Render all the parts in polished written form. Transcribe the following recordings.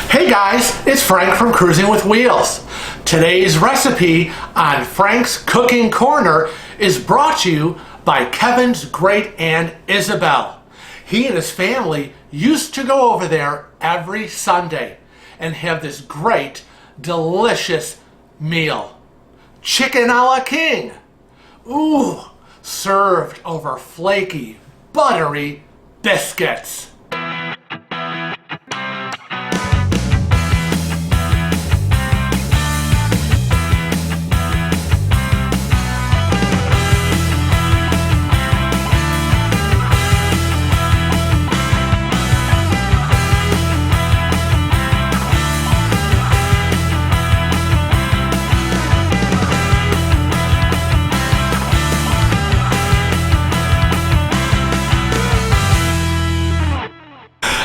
Hey guys, it's Frank from Cruising with Wheels. Today's recipe on Frank's Cooking Corner is brought to you by Kevin's great aunt Isabel. He and his family used to go over there every Sunday and have this great, delicious meal. Chicken a la king. Ooh, served over flaky, buttery biscuits.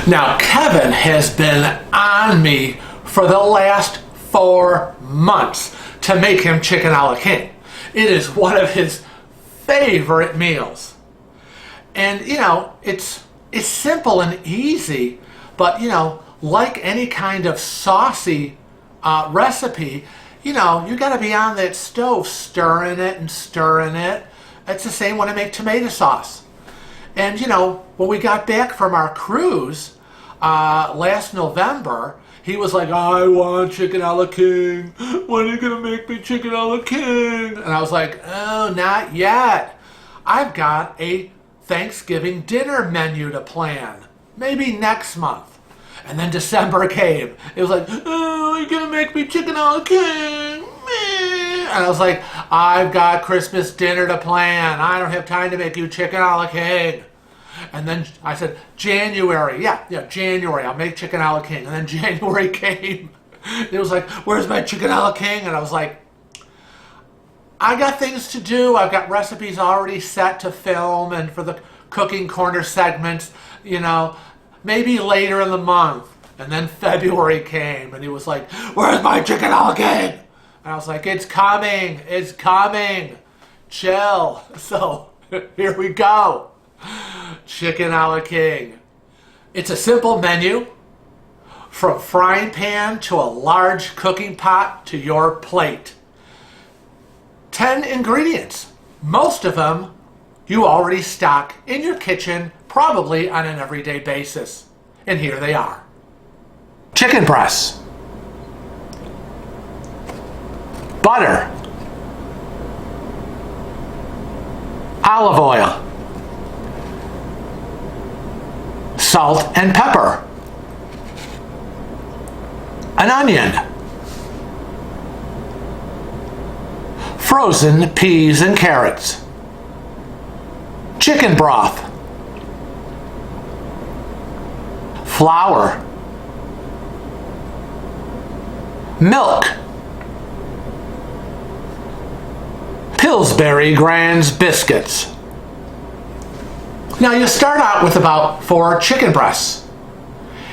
Now, Kevin has been on me for the last 4 months to make him chicken a la king. It is one of his favorite meals. And, it's simple and easy, but, like any kind of saucy recipe, you got to be on that stove stirring it and stirring it. It's the same when I make tomato sauce. And, when we got back from our cruise last November, he was like, I want chicken a la king. When are you going to make me chicken a la king? And I was like, oh, not yet. I've got a Thanksgiving dinner menu to plan. Maybe next month. And then December came. It was like, oh, you're going to make me chicken a la king? And I was like, I've got Christmas dinner to plan. I don't have time to make you chicken a la king. And then I said, January. Yeah, January. I'll make chicken a la king. And then January came. It was like, where's my chicken a la king? And I was like, I got things to do. I've got recipes already set to film and for the cooking corner segments, maybe later in the month. And then February came and he was like, where's my chicken a la king? And I was like, it's coming. It's coming. Chill. So here we go. Chicken a la king. It's a simple menu. From frying pan to a large cooking pot to your plate. 10 ingredients. Most of them you already stock in your kitchen, probably on an everyday basis. And here they are. Chicken breasts. Butter. Olive oil. Salt and pepper, an onion, frozen peas and carrots, chicken broth, flour, milk, Pillsbury Grands biscuits. Now you start out with about 4 chicken breasts,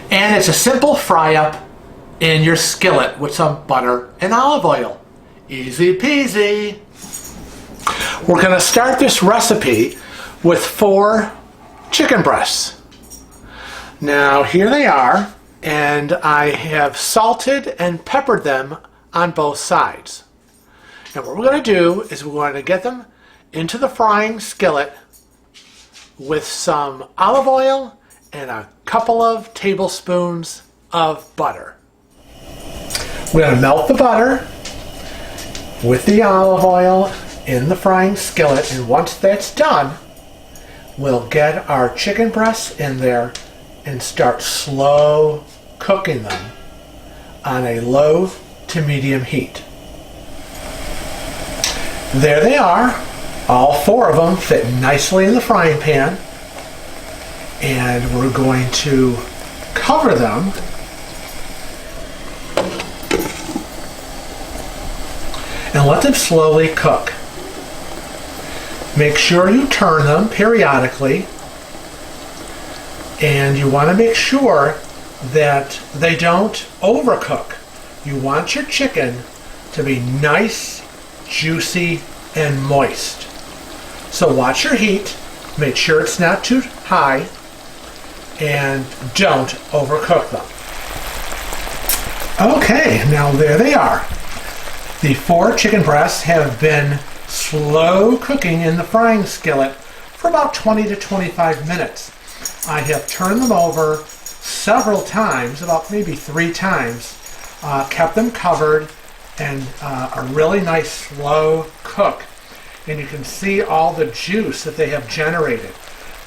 and it's a simple fry up in your skillet with some butter and olive oil. Easy peasy. We're going to start this recipe with 4 chicken breasts. Now here they are, and I have salted and peppered them on both sides. And what we're going to do is we're going to get them into the frying skillet with some olive oil and a couple of tablespoons of butter. We're going to melt the butter with the olive oil in the frying skillet, and once that's done, we'll get our chicken breasts in there and start slow cooking them on a low to medium heat. There they are. All 4 of them fit nicely in the frying pan, and we're going to cover them and let them slowly cook. Make sure you turn them periodically, and you want to make sure that they don't overcook. You want your chicken to be nice, juicy, and moist. So watch your heat, make sure it's not too high, and don't overcook them. Okay, now there they are. The 4 chicken breasts have been slow cooking in the frying skillet for about 20 to 25 minutes. I have turned them over several times, about maybe 3 times, kept them covered, and a really nice slow cook. And you can see all the juice that they have generated.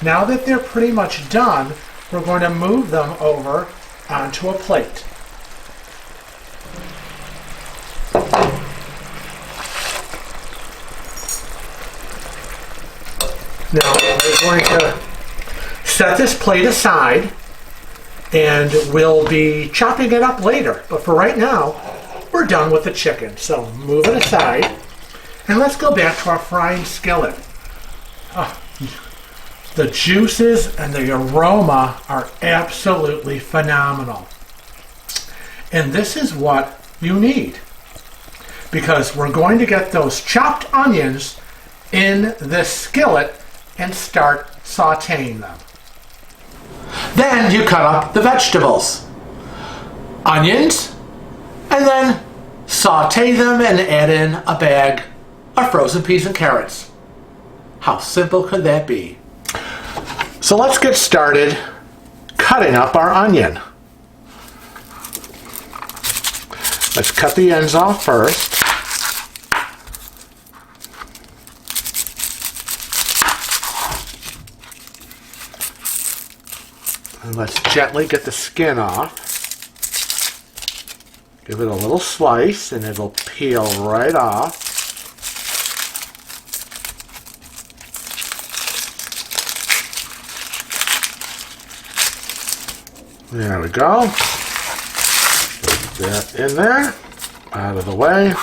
Now that they're pretty much done, we're going to move them over onto a plate. Now we're going to set this plate aside, and we'll be chopping it up later. But for right now, we're done with the chicken. So move it aside, and let's go back to our frying skillet. The juices and the aroma are absolutely phenomenal. And this is what you need, because we're going to get those chopped onions in this skillet and start sauteing them. Then you cut up the vegetables, onions, and then saute them and add in a bag of frozen peas and carrots. How simple could that be? So let's get started cutting up our onion. Let's cut the ends off first. And let's gently get the skin off. Give it a little slice and it'll peel right off. There we go. Put that in there, out of the way.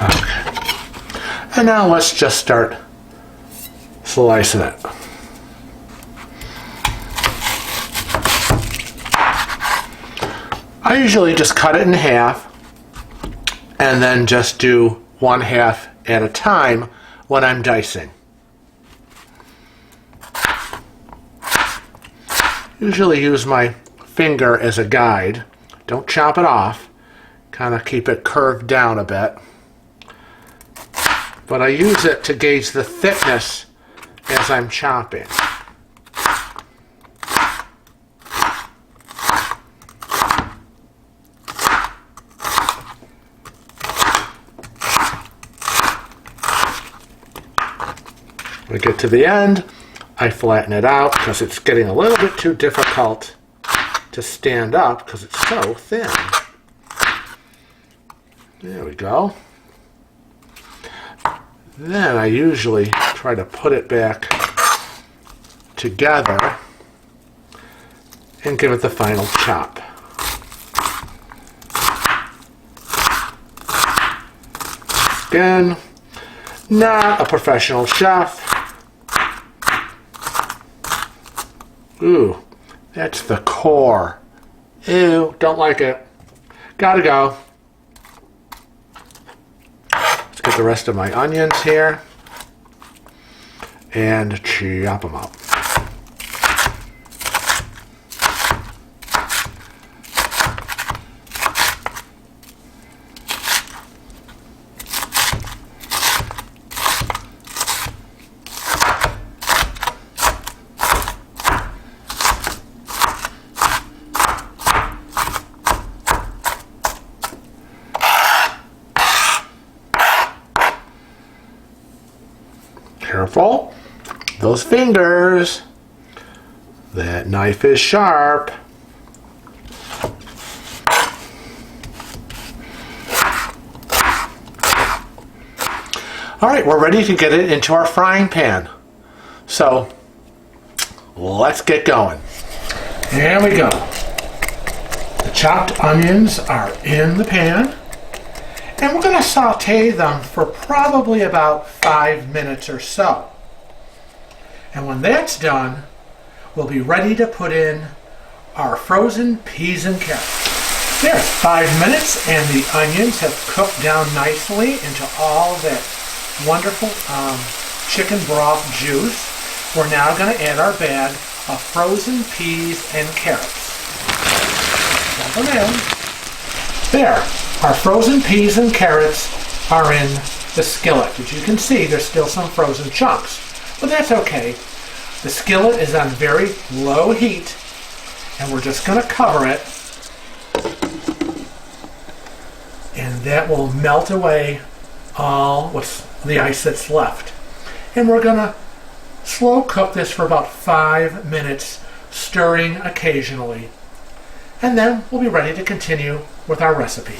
Okay. And now let's just start slicing it. I usually just cut it in half and then just do 1/2 at a time when I'm dicing. Usually use my finger as a guide. Don't chop it off. Kind of keep it curved down a bit. But I use it to gauge the thickness as I'm chopping. When I get to the end, I flatten it out because it's getting a little bit too difficult to stand up because it's so thin. There we go. Then I usually try to put it back together and give it the final chop. Again, not a professional chef. Ooh, that's the core. Ew, don't like it. Gotta go. Let's get the rest of my onions here and chop them up. Careful, those fingers. That knife is sharp. All right, we're ready to get it into our frying pan. So let's get going. Here we go. The chopped onions are in the pan. And we're going to saute them for probably about 5 minutes or so. And when that's done, we'll be ready to put in our frozen peas and carrots. There's 5 minutes and the onions have cooked down nicely into all that wonderful chicken broth juice. We're now going to add our bag of frozen peas and carrots. Dump them in. There, our frozen peas and carrots are in the skillet. As you can see, there's still some frozen chunks, but that's okay. The skillet is on very low heat, and we're just going to cover it, and that will melt away all the ice that's left. And we're going to slow cook this for about 5 minutes, stirring occasionally. And then we'll be ready to continue with our recipe.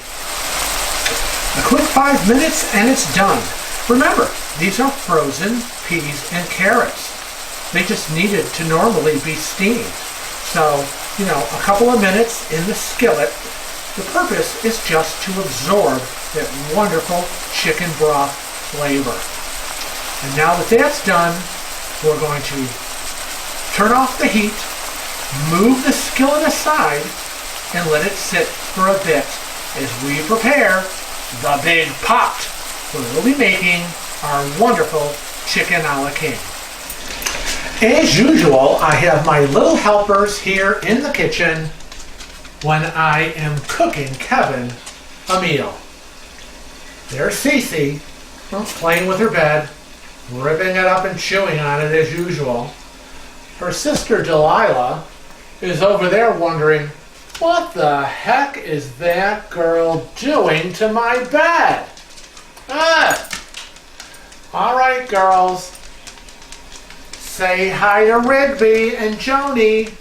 A quick 5 minutes and it's done. Remember, these are frozen peas and carrots. They just needed to normally be steamed. So, a couple of minutes in the skillet. The purpose is just to absorb that wonderful chicken broth flavor. And now that that's done, we're going to turn off the heat, move the skillet aside, and let it sit for a bit as we prepare the big pot where we'll be making our wonderful chicken a la king. As usual, I have my little helpers here in the kitchen when I am cooking Kevin a meal. There's Cece, playing with her bed, ripping it up and chewing on it as usual. Her sister Delilah is over there wondering, what the heck is that girl doing to my bed? All right, girls. Say hi to Rigby and Joni.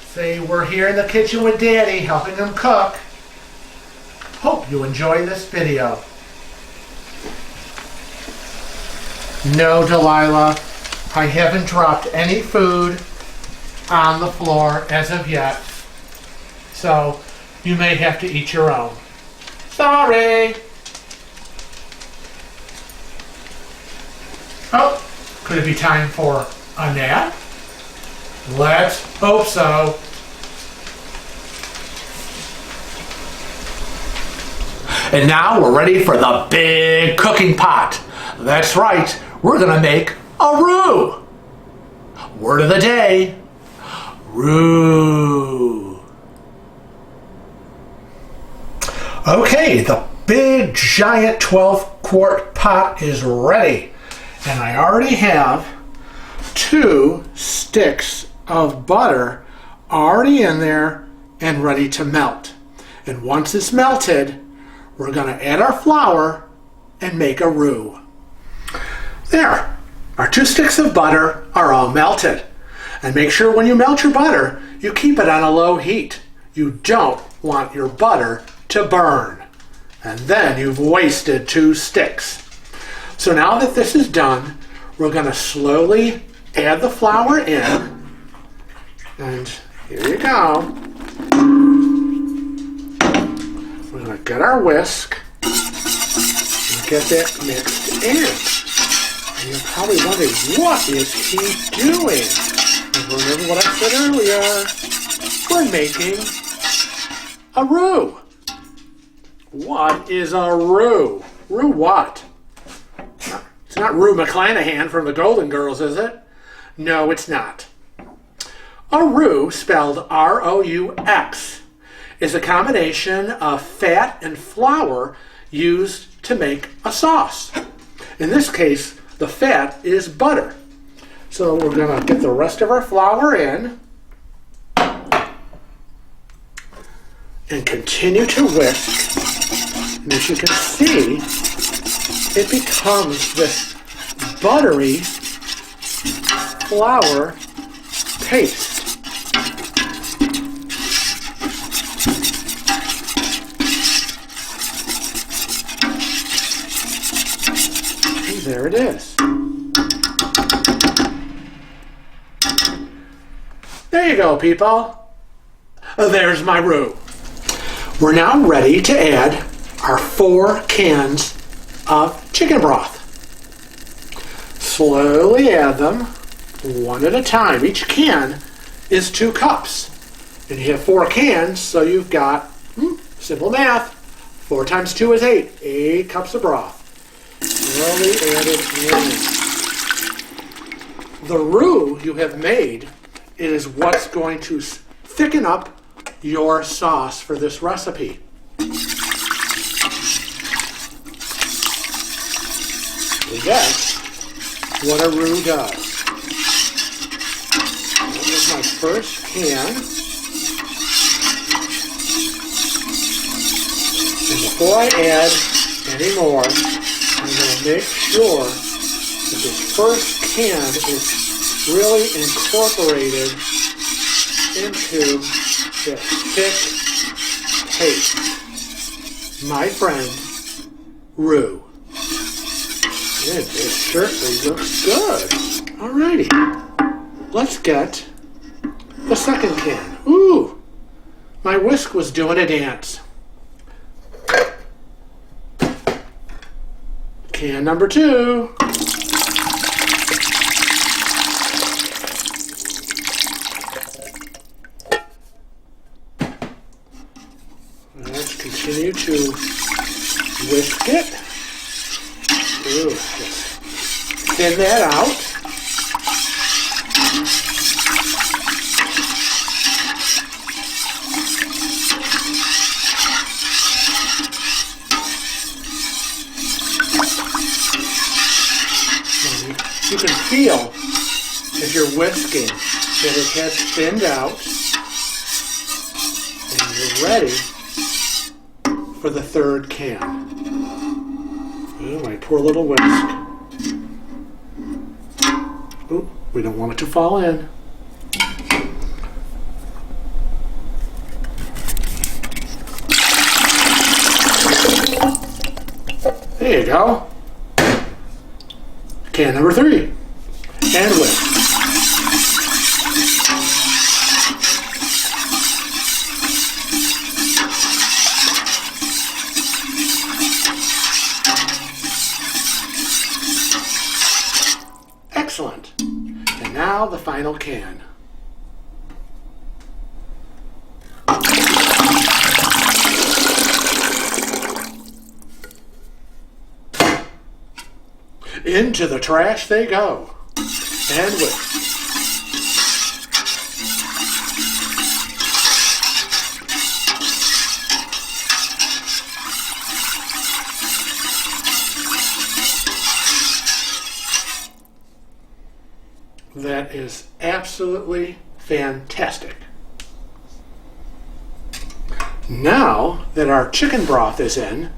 Say we're here in the kitchen with Daddy helping them cook. Hope you enjoy this video. No, Delilah, I haven't dropped any food on the floor as of yet, so you may have to eat your own. Sorry. Oh, could it be time for a nap? Let's hope so. And now we're ready for the big cooking pot. That's right, we're gonna make a roux. Word of the day, roux. Okay, the big giant 12-quart pot is ready. And I already have 2 sticks of butter already in there and ready to melt. And once it's melted, we're going to add our flour and make a roux. There, our 2 sticks of butter are all melted. And make sure when you melt your butter, you keep it on a low heat. You don't want your butter to burn. And then you've wasted 2 sticks. So now that this is done, we're going to slowly add the flour in. And here you go. We're going to get our whisk and get that mixed in. And you're probably wondering, what is he doing? And remember what I said earlier. We're making a roux. What is a roux? Roux what? It's not Roux McClanahan from the Golden Girls, is it? No, it's not. A roux, spelled R-O-U-X, is a combination of fat and flour used to make a sauce. In this case, the fat is butter. So we're going to get the rest of our flour in and continue to whisk. And as you can see, it becomes this buttery flour paste. And there it is. There you go, people. There's my roux. We're now ready to add our 4 cans of chicken broth. Slowly add them, one at a time. Each can is 2 cups. And you have 4 cans, so you've got, simple math, 4 times 2 is 8. 8 cups of broth. Slowly add it the roux you have made is what's going to thicken up your sauce for this recipe. That's what a roux does. Here's my first can. And before I add any more, I'm going to make sure that this first can is really incorporated into this thick paste. My friend, roux. It certainly looks good. Alrighty, let's get the second can. Ooh, my whisk was doing a dance. Can number 2. Let's continue to whisk it. Ooh, just thin that out. You can feel as you're whisking that it has thinned out, and you're ready for the third can. Oh, my poor little whisk. Ooh, we don't want it to fall in. There you go. Can number 3. And whisk. Excellent. And now the final can. Into the trash they go. And whisk. That is absolutely fantastic. Now that our chicken broth is in,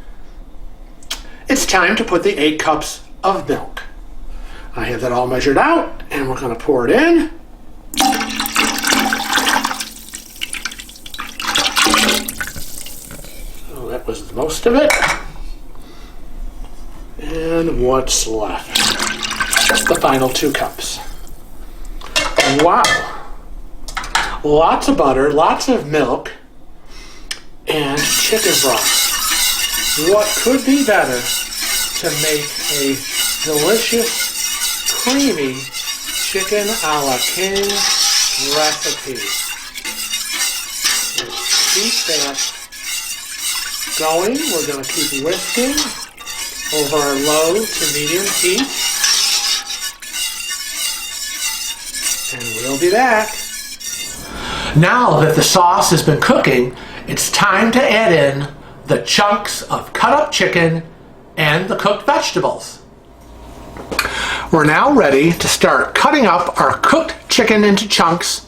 it's time to put the 8 cups of milk. I have that all measured out, and we're going to pour it in. So that was most of it. And what's left? Just the final 2 cups. Wow. Lots of butter, lots of milk, and chicken broth. What could be better to make a delicious, creamy chicken a la king recipe? Let's keep that going. We're going to keep whisking over our low to medium heat. And we'll be back. Now that the sauce has been cooking, it's time to add in the chunks of cut up chicken and the cooked vegetables. We're now ready to start cutting up our cooked chicken into chunks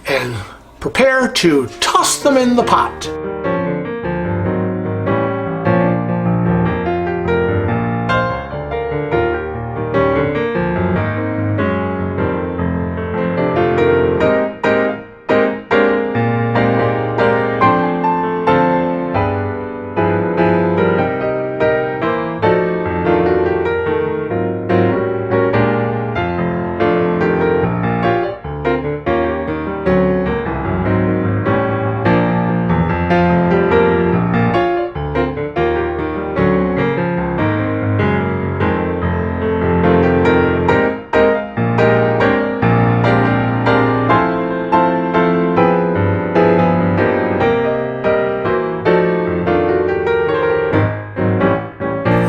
and prepare to toss them in the pot.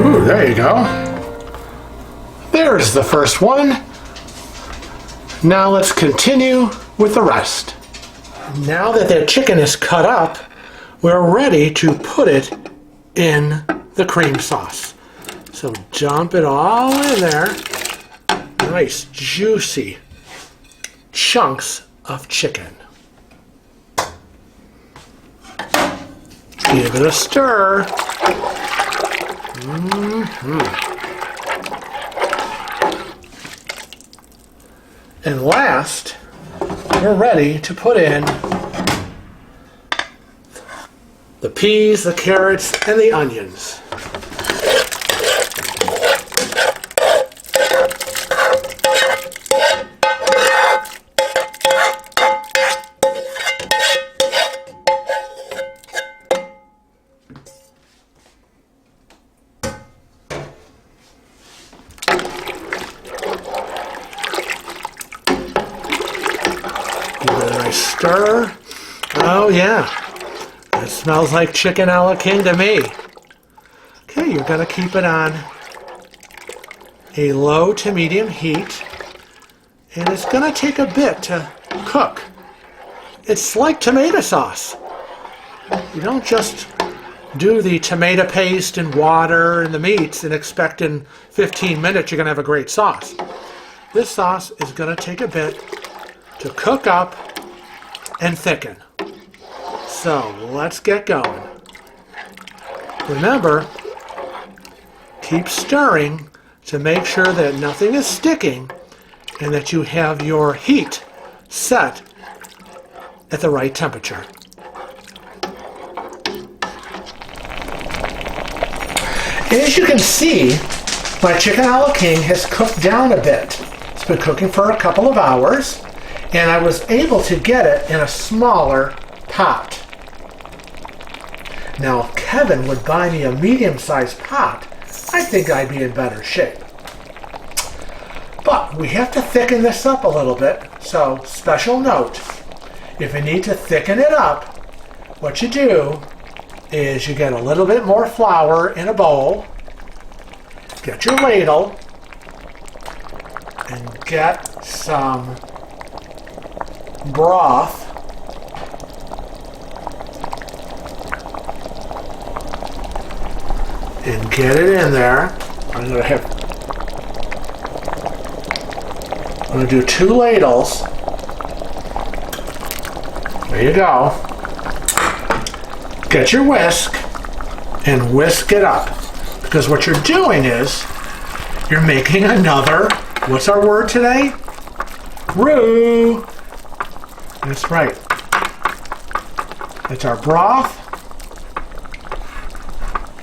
Ooh, there you go. There's the first one. Now let's continue with the rest. Now that the chicken is cut up, we're ready to put it in the cream sauce. So dump it all in there. Nice juicy chunks of chicken. Give it a stir. And last, we're ready to put in the peas, the carrots, and the onions. Give it a nice stir. Oh yeah, it smells like chicken a la king to me. Okay, you're going to keep it on a low to medium heat, and it's going to take a bit to cook. It's like tomato sauce. You don't just do the tomato paste and water and the meats and expect in 15 minutes you're going to have a great sauce. This sauce is going to take a bit to cook up and thicken. So let's get going. Remember, keep stirring to make sure that nothing is sticking and that you have your heat set at the right temperature. As you can see, my chicken a la king has cooked down a bit. It's been cooking for a couple of hours, and I was able to get it in a smaller pot. Now, if Kevin would buy me a medium-sized pot, I think I'd be in better shape. But we have to thicken this up a little bit, so special note, if you need to thicken it up, what you do is you get a little bit more flour in a bowl, get your ladle, and get some broth. And get it in there. I'm going to do 2 ladles. There you go. Get your whisk and whisk it up. Because what you're doing is you're making another, what's our word today? Roux. That's right. It's our broth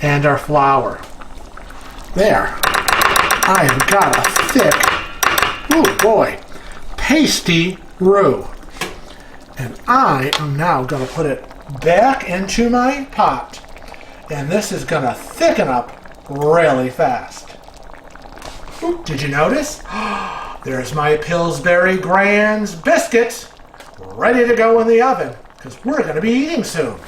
and our flour. There. I've got a thick, oh boy, pasty roux. And I am now going to put it back into my pot. And this is going to thicken up really fast. Ooh, did you notice? There's my Pillsbury Grands biscuits ready to go in the oven because we're going to be eating soon.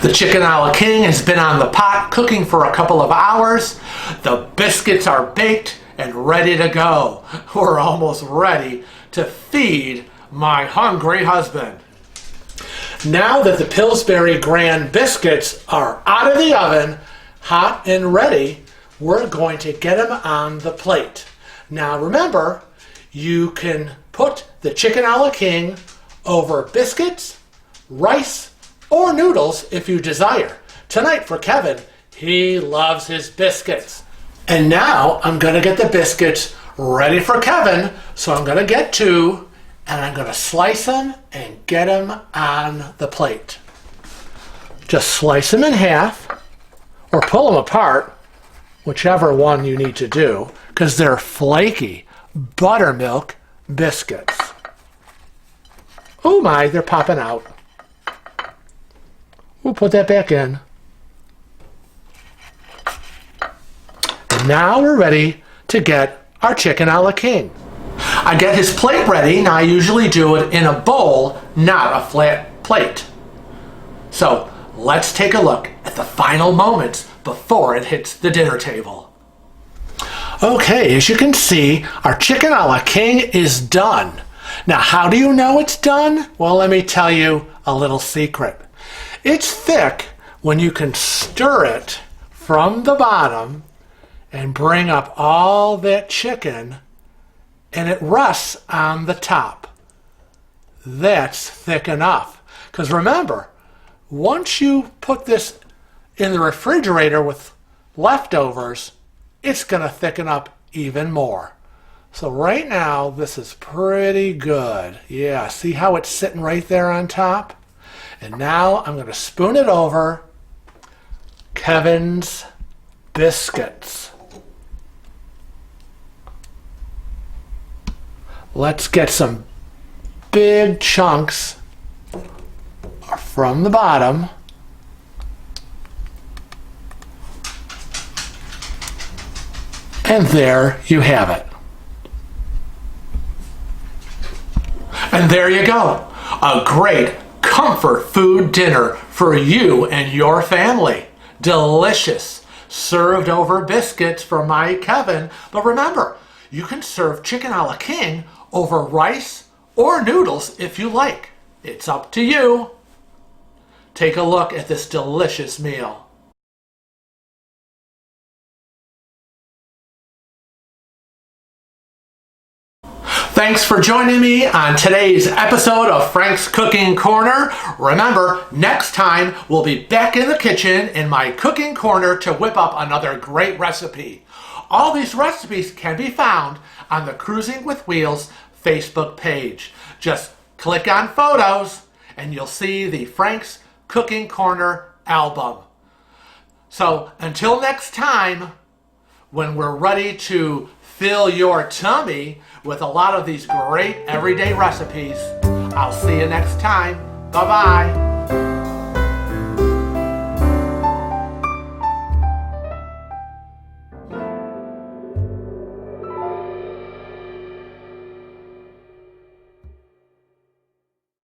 The chicken a la king has been on the pot cooking for a couple of hours. The biscuits are baked and ready to go. We're almost ready to feed my hungry husband. Now that the Pillsbury Grand biscuits are out of the oven, hot and ready, we're going to get them on the plate. Now remember, you can put the chicken a la king over biscuits, rice, or noodles if you desire. Tonight for Kevin, he loves his biscuits. And now I'm going to get the biscuits ready for Kevin, so I'm going to get 2, and I'm going to slice them and get them on the plate. Just slice them in half, or pull them apart, whichever one you need to do, because they're flaky buttermilk biscuits. Oh my, they're popping out. We'll put that back in. And now we're ready to get our chicken a la king. I get his plate ready. Now I usually do it in a bowl, not a flat plate. So let's take a look at the final moments before it hits the dinner table. Okay, as you can see, our chicken a la king is done. Now, how do you know it's done? Well, let me tell you a little secret. It's thick when you can stir it from the bottom and bring up all that chicken and it rests on the top. That's thick enough. Because remember, once you put this in the refrigerator with leftovers, it's going to thicken up even more. So right now, this is pretty good. Yeah, see how it's sitting right there on top? And now I'm going to spoon it over Kevin's biscuits. Let's get some big chunks from the bottom. And there you have it. And there you go. A great comfort food dinner for you and your family. Delicious. Served over biscuits for my Kevin. But remember, you can serve chicken a la king over rice or noodles if you like. It's up to you. Take a look at this delicious meal. Thanks for joining me on today's episode of Frank's Cooking Corner. Remember, next time we'll be back in the kitchen in my cooking corner to whip up another great recipe. All these recipes can be found on the Cruising with Wheels Facebook page. Just click on photos and you'll see the Frank's Cooking Corner album. So until next time, when we're ready to fill your tummy with a lot of these great everyday recipes, I'll see you next time. Bye-bye.